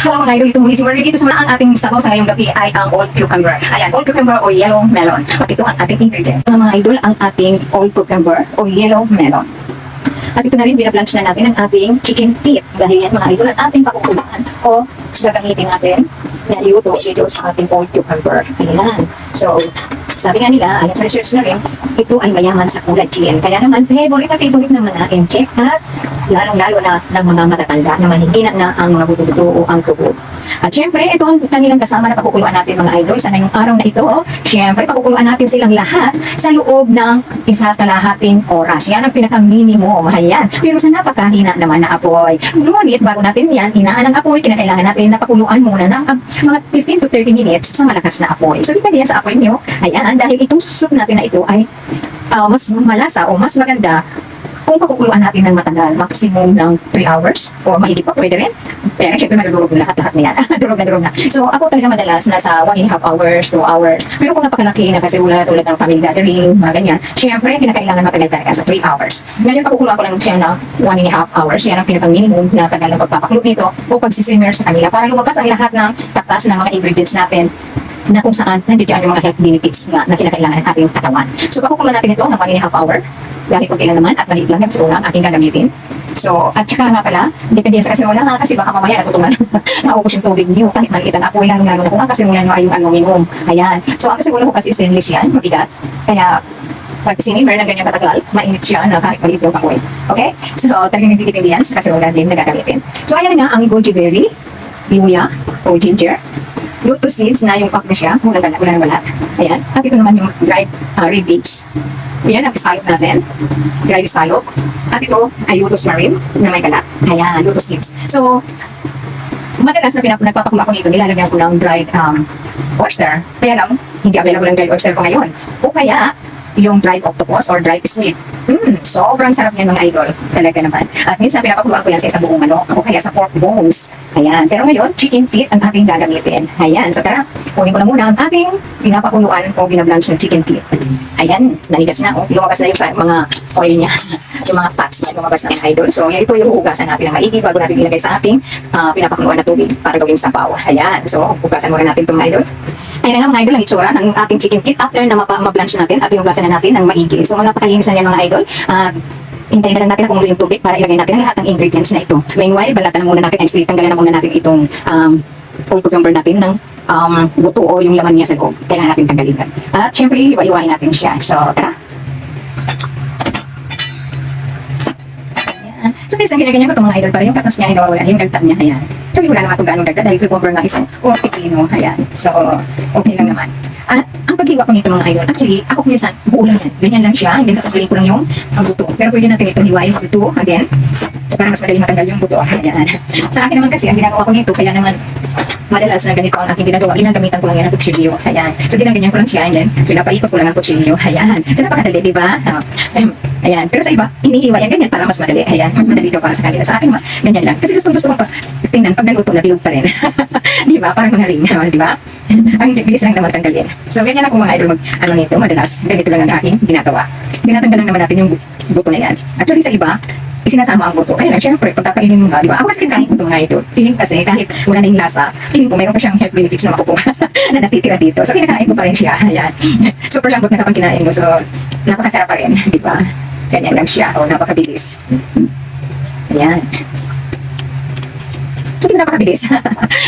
Hello mga idol, ito muli si Marie. Dito sa ang ating sabaw sa ngayong gabi ay ang all cucumber. Ayan, all cucumber o yellow melon. At ito ang ating ingredients. Mga idol, ang ating all cucumber o yellow melon. At ito na rin, binablanch na natin ang ating chicken feet. Dahil yan mga idol, ang ating pakukulaan o gagamitin natin na iuto dito sa ating all cucumber. Ayan. So, sabi nga nila, ayon sa research na rin, ito ay mayaman sa collagen. Kaya naman, favorite na mga incheck at lalong-lalo na ng mga matatanda na mahihina na ang mga buto-buto o ang tubo. At syempre, ito ang kanilang kasama na pakukuluan natin mga idol sa ngayong araw na ito. Syempre, pakukuluan natin silang lahat sa loob ng 1.5 oras. Yan ang pinaka-minimum. Ayan. Pero sa napakahina naman na apoy. Ngunit, bago natin yan, hinaan ang apoy, kinakailangan natin na pakuluan muna ng mga 15 to 30 minutes sa malakas na apoy. So, depende yan sa apoy nyo. Ayan, dahil itong soup natin na ito ay mas malasa o mas maganda kung pakukuluan natin ng matagal, maximum ng 3 hours o mahigit pa, pwede rin. Pero syempre madurog na lahat na yan. durog na. So ako talaga madalas nasa 1.5 hours, 2 hours. Pero kung napakalaki na kasi wala tulad ng family gathering, mga ganyan, syempre kinakailangan matagal talaga sa 3 hours. Ngayon pakukuluan ko lang siya ng 1.5 hours. Yan ang pinakang minimum na tagal ng pagpapakulo nito o pagsisimmer sa kanila para lumabas ang lahat ng tapas ng mga ingredients natin na kung saan nandiyan yung mga health benefits na kinakailangan ng ating katawan. So pakukuluan natin ito ng 1.5 hour. Dahil kunti lang naman at maliit lang yung kasirula ang ating gagamitin. So, at saka nga pala, depende sa kasirula nga kasi baka mamaya natutungan naubos yung tubig niyo kahit maliit ang apoy, lalo na kung ang kasirula nyo ay yung aluminum. Ayan. So, ang kasirula ko kasi stainless yan, mabigat. Kaya, pag sinimmer ng ganyan katagal, mainit siya na kahit maliit yung apoy. Okay? So, talagang nagdidepende yan sa kasirula din na gagamitin. So, ayan nga ang goji berry, luya o ginger, lotus seeds na yung pack na siya, wala ng balat. Ayan. At ito naman yung dried red beets. Ayan, ang scallop natin. Dried scallop. At ito ay lotus marine na may kalat. Ayan, lotus seeds. So, madalas na nagpapakulo ako nito, nilalagyan ko ng dried oyster. Kaya lang, hindi available ang dried oyster ko ngayon. O kaya, yung dried octopus or dried squid. Sobrang sarap niyan mga idol. Talaga naman. At minsan pinapakuluan ko yan sa buong manok o kaya sa pork bones. Ayan. Pero ngayon, chicken feet ang ating gagamitin. Ayan. So tara, kunin ko na muna ang ating pinapakuluan o binablanch ng chicken feet. Ayan. Nanigas na. Lumabas na yung mga oil niya. Yung mga fats na lumabas na mga idol. So ito yung hugasan natin ng maigi bago natin ilagay sa ating pinapakuluan na tubig para gawing sabaw. Ayan. So hugasan muna natin itong mga idol. Ayan nga mga idol, ang itsura ng ating chicken feet after na ma-blanch natin at hinugasan na natin ng maigi. So napakalinis na yan mga idol. Hintayin na lang natin na kumulo yung tubig para ilagay natin ang lahat ng ingredients na ito. Meanwhile, balatan na muna natin, tanggalan na muna natin itong whole cucumber natin ng buto o yung laman niya sa loob. Kailangan natin tanggalin. At syempre, iwa-iwain natin siya. So, tara. Ayan. So, minsan ginaganyan ko itong mga idol para yung katas niya ay nawawala, yung dagdag niya. Ayan. So, wala naman itong ganong dagdag dahil cucumber na ito o pipino. Ayan. So, okay lang naman. At ang paghiwa ko nito mga idol, actually, ako minsan, buo lang yan. Ganyan lang siya, hindi nakakaling ko lang yung buto. Pero pwede natin ito hiwain buto, again, para mas madali matanggal yung buto. Ayan. Sa akin naman kasi, ang ginagawa ko nito, kaya naman, madalas na ganito ang aking ginagawa, ginagamitan ko lang yan ng kutsilyo. Ayan. So, ginaganyan ko lang siya, and then, pinapaikot ko lang ang kutsilyo. Ayan. So, napakadali, di ba? Ayan. Pero sa iba, inihiwa yan ganyan para mas madali. Ayan. Mas madali daw para sa kanila. Sa akin, ganyan lang. Kasi gusto ko pa, tingnan, pag naluto na, bilog pa rin. Di ba? Parang mga ring, di ba? Ang bilis lang naman tanggalin. So, ganyan ako mga idol nito, madalas. Ganito lang ang aking ginagawa. Tinatanggal lang naman natin yung buto na yan. Actually, sa iba, isinasama ang buto. Kaya lang, syempre, pag kakainin mo nga, di ba? Ako kasi kain ko ito mga idol. Feeling kasi, kahit wala na yung lasa, feeling ko mayroon pa siyang health benefits na makukuha na natitira dito. So, kinakain ko pa rin siya. Ayan. Super lambot na kapag kinain mo. So, napakasarap pa rin. Di ba? Ganyan lang siya. O, napakabilis. Ayan. So, di ba napakabilis?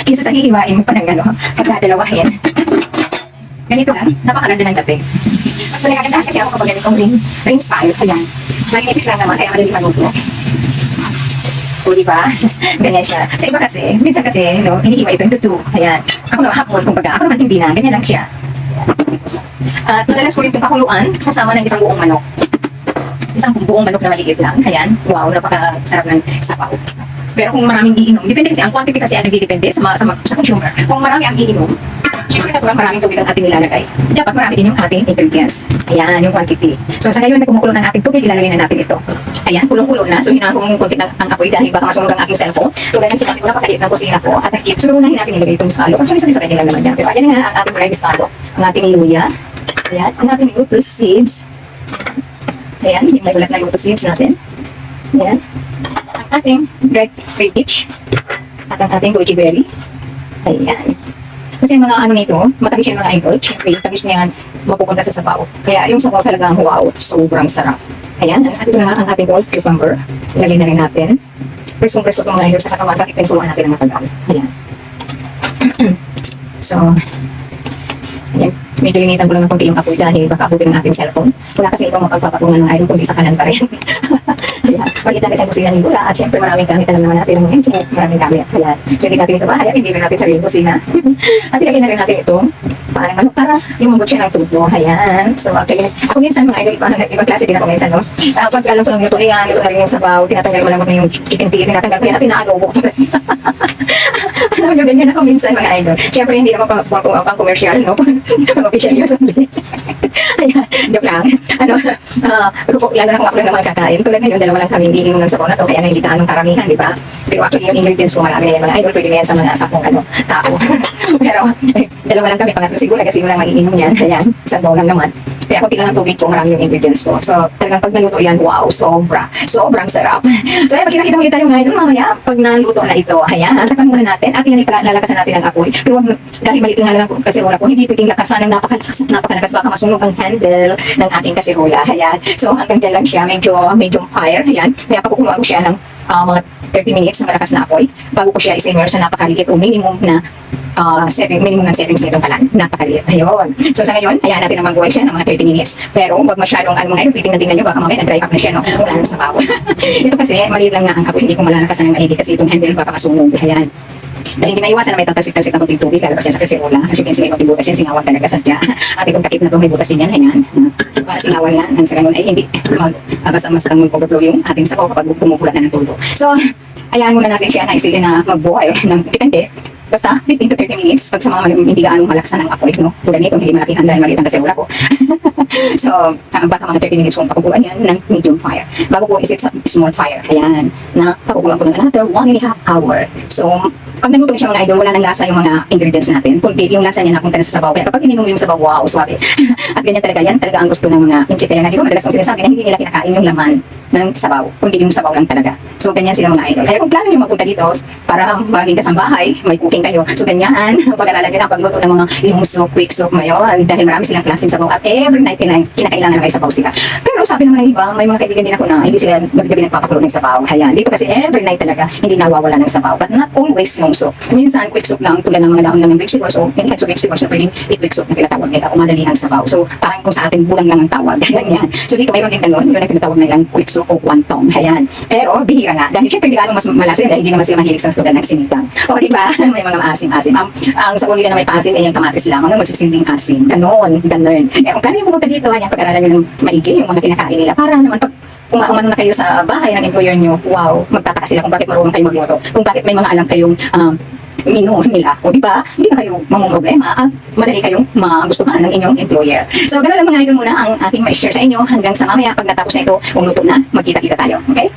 Kisa sa hihiwain mo pa ng pagkadalawahin. Ganito lang, napakaganda ng dati. Mas nagaganda kasi ako kapag ganitong ring style. Ayan. Marinipis lang naman, kaya madali manuto. O, diba? Ganyan siya. Sa iba kasi, minsan kasi, hinihiwa ito into two. Ayan. Ako naman, hapon, kumbaga. Ako naman hindi na. Ganyan lang siya. At madalas ko rin itong pakuluan kasama ng isang buong manok. Isang buong manok na maliit lang. Ayan. Wow, napakasarap ng sabaw. Pero kung maraming iinom, depende kasi, ang quantity kasi ang nagdidepende sa consumer. Kung marami ang iinom, syempre natural maraming tubig ang ating nilalagay. Dapat marami din yung ating ingredients. Ayan, yung quantity. So sa ngayon na kumukulo ng ating tubig, ilalagay na natin ito. Ayan, kulong-kulo na. So hinaan ko ng konti ang apoy dahil baka masunog ang aking cellphone. Tulad ng sinabi ko, napakaliit ng kusina ko. At so unahin natin ilagay itong scallop. Actually, sabi-sabi lang naman yan. Pero ayan nga ang ating dried scallop. Ang ating luya. Ayan, ang ating lotus seeds. Ayan, yung may ulat na lotus seeds natin. Ayan. Ang ating dried peach. At ang ating goji berry. Ayan. Kasi yung mga ano nito, matamis yung mga idol. Siyempre, yung tamis niyan, mapupunta sa sabaw. Kaya yung sabaw talagang wow, sobrang sarap. Ayan, ito na nga ang ating whole cucumber. Ilagay na rin natin. Presong-preso mga idol sa katawan, bakit pinuluan natin ang matagal. Ayan. So, ayan. Medyo linitan ko lang ng konti yung apoy dahil baka apoy ng ating cellphone. Wala kasi itong mapagpapatungan ng idol kundi sa kanan pa rin. Ayan. Pagkita kasi ang kusina ni Bula at syempre maraming gamit na naman natin ng engine. Maraming gamit. Ayan. So, hindi natin ito bahay at hindi rin natin sarili kusina. At ilagay na rin natin ito para lumabot siya ng tubo. Ayan. So, actually, ako minsan mga idol, ibang klase din ako minsan, no? Pag alam ko ng luto na yan, luto na rin yung sabaw, tinatanggal mo lang na yung chicken feet, tinatanggal ko yan at tinaadobo ko. Alam nyo, ganyan ako minsan mga idol. Siyempre, hindi naman pang commercial, no? Pang official use only. Ayan, joke lang. Ano, lalo na kung ako lang naman kakain. Tulad ngayon, dalawa lang kami hindi ng sabaw na to, kaya nga hindi ka anong karamihan, di ba? Pero actually, yung ingredients ko marami na yan, mga idol, pwede na yan sa mga sapong tao. Pero, dalawa lang kami, pangatlo siguro, kasi lang maiinom yan. Ayan, isang bowl lang naman. Kaya kung lang ng tubig ko, marami yung ingredients ko. So, talagang pag naluto yan, wow, sobrang sarap. So, ayan, makikita ulit tayo ngayon mamaya pag naluto na ito. Ayan, takpan muna natin at yan lalakasan natin ang apoy. Pero dahil maliit nga lang ang kaserola ko, hindi pwedeng lakasan ng napakalakas, baka masunog ang handle ng ating kaserola. Ayan, so hanggang dyan lang siya, medyo fire. Ayan, kaya pakukuluan ko siya ng mga 30 minutes na malakas na apoy bago ko siya isimmer sa napakaliit o minimum na minimum ng settings nito pala, napakaliit. Ayun. So sa ngayon, hayaan natin na mag-boil siya ng mga 30 minutes. Pero huwag masyadong mga idol, tingnan nyo, baka mamaya na-dry up na siya, no? Wala nang sabaw. Ito kasi, maliit lang nga ang apoy, hindi ko malalakasan ng maigi kasi itong handle baka kasunog. Ayan. Dahil hindi maiwasan na may tatasik-tasik na kunting tubig, lalabas yan sa kaserola. As you can see, may kunting butas yan, singawan talaga sadya. At itong takip na to, may butas din yan, ayan. Singawan yan, ang sa ganun ay hindi basta mag-overflow yung ating sabaw kapag pumupulat na ng tulo. So, ayan muna natin siya na isilin na mag-boil ng depende. Basta 15 to 30 minutes pag sa mga hindi gaano malakasan ang apoy, no? Tulad nito, hindi malakihan dahil maliit ang kaserola ko. So, baka mga 30 minutes kung pakukuluan yan ng medium fire. Bago ko isit sa small fire, ayan, na pakukuluan ko ng another 1.5 hour. So, pag nagutom siya mga idol, wala nang lasa yung mga ingredients natin. Kundi yung lasa niya napunta na sa sabaw. Kaya kapag ininom mo yung sabaw, wow, swabe. At ganyan talaga, yan talaga ang gusto ng mga inchik. Kaya nga, di ba, madalas kong sinasabi na hindi nila kinakain yung laman ng sabaw, kundi yung sabaw lang talaga. So, ganyan sila mga idol. Kaya kung plano nyo mapunta dito para maging kasambahay, may cooking kayo. So, ganyan, pag-aralan nyo na pagluto ng mga yung soup, quick soup, mayon. Dahil marami silang klaseng sabaw at every night kinakailangan na may sabaw sila. Pero sabi naman ng iba, may mga kaibigan din ako na hindi sila gabi nagpapakulo ng sabaw. Ayan, dito kasi every night talaga hindi nawawala ng sabaw. But not always yung soup. Minsan, quick soup lang tulad ng mga dahon lang ng vegetables. So, yung types of vegetables na pwedeng quick soup na pinatawag nila o madali ang sabaw. So, parang kung sa atin bulang lang ang tawag. Ganyan. So, dito mayroon din ganun, yun ang pinatawag nilang quick soup o wonton. Ayan. Pero, bihira nga. Dahil syempre, hindi mas malasa dahil hindi naman sila mahilig sa tulad ng sinigang. O, di ba? May mga maasim-asim. Ang sabaw nila na may paasim ay yung kamatis lamang ang magsisinding asim. Ganun. Eh, kung kano yung pumunta dito, ayan, pag-aralan nyo ng maigi yung mga kinakain nila. Para naman pag umano na kayo sa bahay ng employer nyo, wow, magtataka sila kung bakit marunong kayo magluto. Kung bakit may mga alam kayong menu nila. O di ba? Hindi na kayo mamumroblema at madali kayong magustuhan ng inyong employer. So, gano'n lang mga idol muna ang ating ma-share sa inyo hanggang sa mamaya pag natapos na ito, kung luto na, magkita-kita tayo. Okay?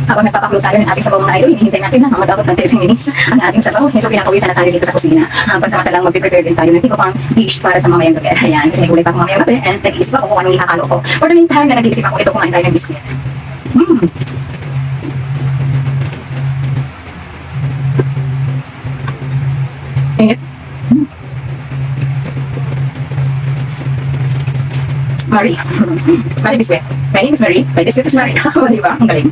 Habang nagpapakulo tayo ng ating sabaw mga idol, hinihintay natin na mag-abot ng 30 minutes ang ating sabaw. Ito pinakawisan na tayo dito sa kusina. Pansamantalang mag-prepare din tayo ng iba pang dish para sa mamayang gabi. Ayan, kasi may gulay pa ako mamayang gabi and nag-iisip ako kung anong ihahalo ko. For the meantime na nag-iisip ako, ito kumain tayo ng biscuit. Init. Marie. Marie Biscuit. My name is Marie. My biscuit is Marie. Diba? Ang galing.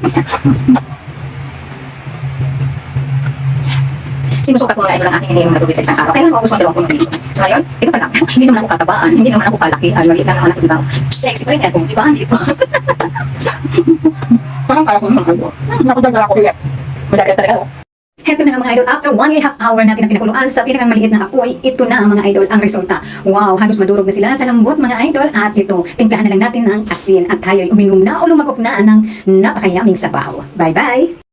Sinusukat ko mga idol ang aking ininom na tubig sa isang araw. Kailan maubos ang 2 puno. So ngayon, ito pa lang. Hindi naman ako katabaan. Hindi naman ako palakihan. Maliit lang naman ako, diba? Sexy pa rin ako. Diba? Hindi po. Parang kaya ko naman ako. Nakadaga ako. Madagal talaga ako. Heto na nga mga idol, after 1.5 hour natin na pinakuluan sa pinakang maliit na apoy, ito na mga idol ang resulta. Wow, halos madurog na sila sa lambot mga idol. At ito, timplahan na lang natin ng asin at tayo'y uminom na o lumagok na ng napakayaming sabaw. Bye-bye!